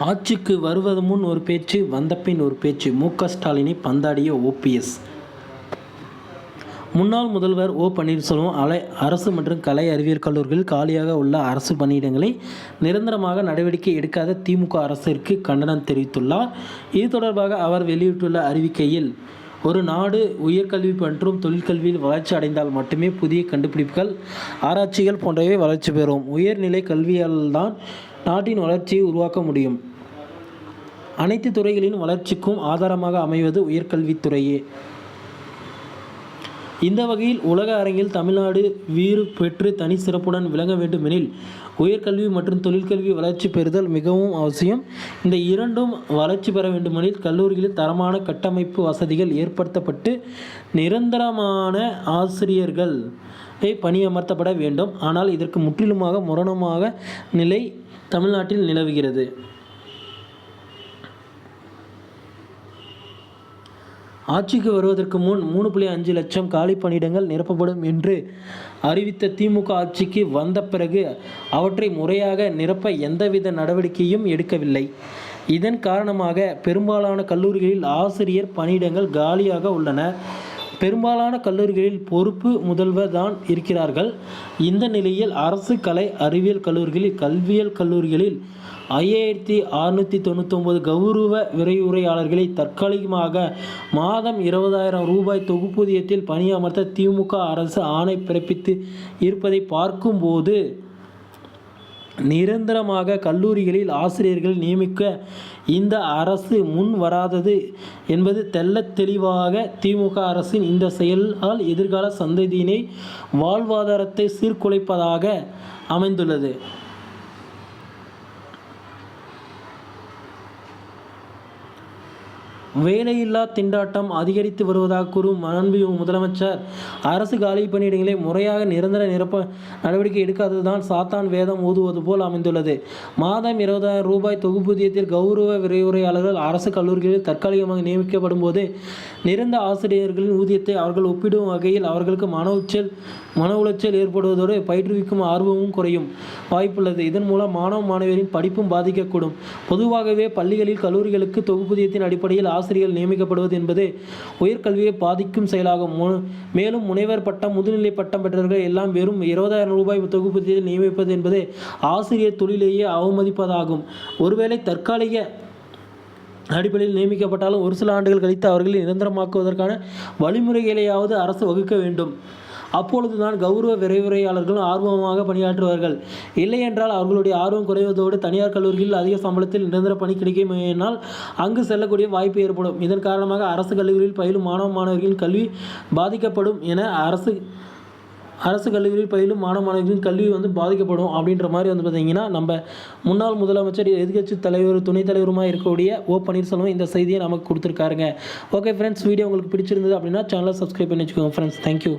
ஆட்சிக்கு வருவது முன் ஒரு பேச்சு, வந்தபின் ஒரு பேச்சு. மு.க.ஸ்டாலினை பந்தாடிய ஓபிஎஸ். முன்னாள் முதல்வர் ஓ. பன்னீர்செல்வம் அரசு மற்றும் கலை அறிவியல் கல்லூரிகளில் காலியாக உள்ள அரசு பணியிடங்களை நிரந்தரமாக நடவடிக்கை எடுக்காத திமுக அரசிற்கு கண்டனம் தெரிவித்துள்ளார். இது தொடர்பாக அவர் வெளியிட்டுள்ள அறிவிக்கையில், ஒரு நாடு உயர்கல்வி மற்றும் தொழிற்கல்வியில் வளர்ச்சி அடைந்தால் மட்டுமே புதிய கண்டுபிடிப்புகள், ஆராய்ச்சிகள் போன்றவை வளர்ச்சி பெறும். உயர்நிலை கல்வியால்தான் நாட்டின் வளர்ச்சியை உருவாக்க முடியும். அனைத்து துறைகளின் வளர்ச்சிக்கும் ஆதாரமாக அமைவது உயர்கல்வித்துறையே. இந்த வகையில் உலக அரங்கில் தமிழ்நாடு வீறு பெற்று தனி சிறப்புடன் விளங்க வேண்டுமெனில் உயர்கல்வி மற்றும் தொழிற்கல்வி வளர்ச்சி பெறுதல் மிகவும் அவசியம். இந்த இரண்டும் வளர்ச்சி பெற வேண்டுமெனில் கல்லூரிகளில் தரமான கட்டமைப்பு வசதிகள் ஏற்படுத்தப்பட்டு நிரந்தரமான ஆசிரியர்கள் பணியமர்த்தப்பட வேண்டும். ஆனால் இதற்கு முற்றிலுமாக முரணமாக நிலை தமிழ்நாட்டில் நிலவுகிறது. ஆட்சிக்கு வருவதற்கு முன் 3.5 லட்சம் காலி பணியிடங்கள் நிரப்பப்படும் என்று அறிவித்த திமுக ஆட்சிக்கு வந்த பிறகு அவற்றை முறையாக நிரப்ப எந்தவித நடவடிக்கையும் எடுக்கவில்லை. இதன் காரணமாக பெரும்பாலான கல்லூரிகளில் ஆசிரியர் பணியிடங்கள் காலியாக உள்ளன. பெரும்பாலான கல்லூரிகளில் பொறுப்பு முதல்வர் தான் இருக்கிறார்கள். இந்த நிலையில் அரசு கலை அறிவியல் கல்லூரிகளில் கல்வியியல் கல்லூரிகளில் 5699 கௌரவ விரிவுரையாளர்களை தற்காலிகமாக மாதம் 20,000 ரூபாய் தொகுப்பூதியத்தில் பணியமர்த்த திமுக அரசு ஆணை பிறப்பித்து இருப்பதை பார்க்கும்போது நிரந்தரமாக கல்லூரிகளில் ஆசிரியர்கள் நியமிக்க இந்த அரசு முன் வராதது என்பது தெள்ளத் தெளிவாக திமுக அரசின் இந்த செயலால் எதிர்கால சந்ததியினை வாழ்வாதாரத்தை சீர்குலைப்பதாக அமைந்துள்ளது. வேலையில்லா திண்டாட்டம் அதிகரித்து வருவதாக கூறும் மாண்புமிகு முதலமைச்சர், அரசு காலி பணியிடங்களை முறையாக நிரந்தர நிரப்ப நடவடிக்கை எடுக்காததுதான் சாத்தான் வேதம் ஓதுவது போல் அமைந்துள்ளது. மாதம் 20,000 ரூபாய் தொகுப்பூதியத்தில் கௌரவ விரிவுரையாளர்கள் அரசு கல்லூரிகளில் தற்காலிகமாக நியமிக்கப்படும் போது நிரந்தர ஆசிரியர்களின் ஊதியத்தை அவர்கள் ஒப்பிடும் வகையில் அவர்களுக்கு மன உளைச்சல் ஏற்படுவதோடு பயிற்றுவிக்கும் ஆர்வமும் குறையும் வாய்ப்புள்ளது. இதன் மூலம் மாணவ மாணவியரின் படிப்பும் பாதிக்கக்கூடும். பொதுவாகவே பள்ளிகளில் கல்லூரிகளுக்கு தொகுப்பூதியத்தின் அடிப்படையில் ஆசிரியர்கள் நியமிக்கப்படுவது என்பது உயர்கல்வியை பாதிக்கும் செயலாகும். மேலும் முனைவர் பட்டம், முதுநிலை பட்டம் பெற்றவர்கள் எல்லாம் வெறும் 20,000 ரூபாய் தொகுப்பூதியத்தில் நியமிப்பது என்பது ஆசிரியர் தொழிலேயே அவமதிப்பதாகும். ஒருவேளை தற்காலிக அடிப்படையில் நியமிக்கப்பட்டாலும் ஒரு சில ஆண்டுகள் கழித்து அவர்களை நிரந்தரமாக்குவதற்கான வழிமுறைகளையாவது அரசு வகுக்க வேண்டும். அப்பொழுதுதான் கௌரவ விரிவுரையாளர்களும் ஆர்வமாக பணியாற்றுவார்கள். இல்லை என்றால் அவர்களுடைய ஆர்வம் குறைவதோடு தனியார் கல்லூரிகளில் அதிக சம்பளத்தில் நிரந்தர பணி கிடைக்குமானால் அங்கு செல்லக்கூடிய வாய்ப்பு ஏற்படும். இதன் காரணமாக அரசு கல்லூரிகளில் பயிலும் மாணவ மாணவர்களின் கல்வி பாதிக்கப்படும் என அரசு கல்லூரியில் பயிலும் மாணவ மாணவர்களின் கல்வி பாதிக்கப்படும் அப்படின்ற மாதிரி பார்த்தீங்கன்னா, நம்ம முன்னாள் முதலமைச்சர், எதிர்க்கட்சி தலைவர், துணைத் தலைவருமாக இருக்கக்கூடிய ஓ. பன்னீர்செல்வம் இந்த செய்தியை நமக்கு கொடுத்துருக்காருங்க. ஓகே ஃப்ரெண்ட்ஸ், வீடியோ உங்களுக்கு பிடிச்சிருந்தது அப்படின்னா சேனலை சப்ஸ்கிரைப் பண்ணி வச்சுக்கோங்க ஃப்ரெண்ட்ஸ். தேங்க்யூ.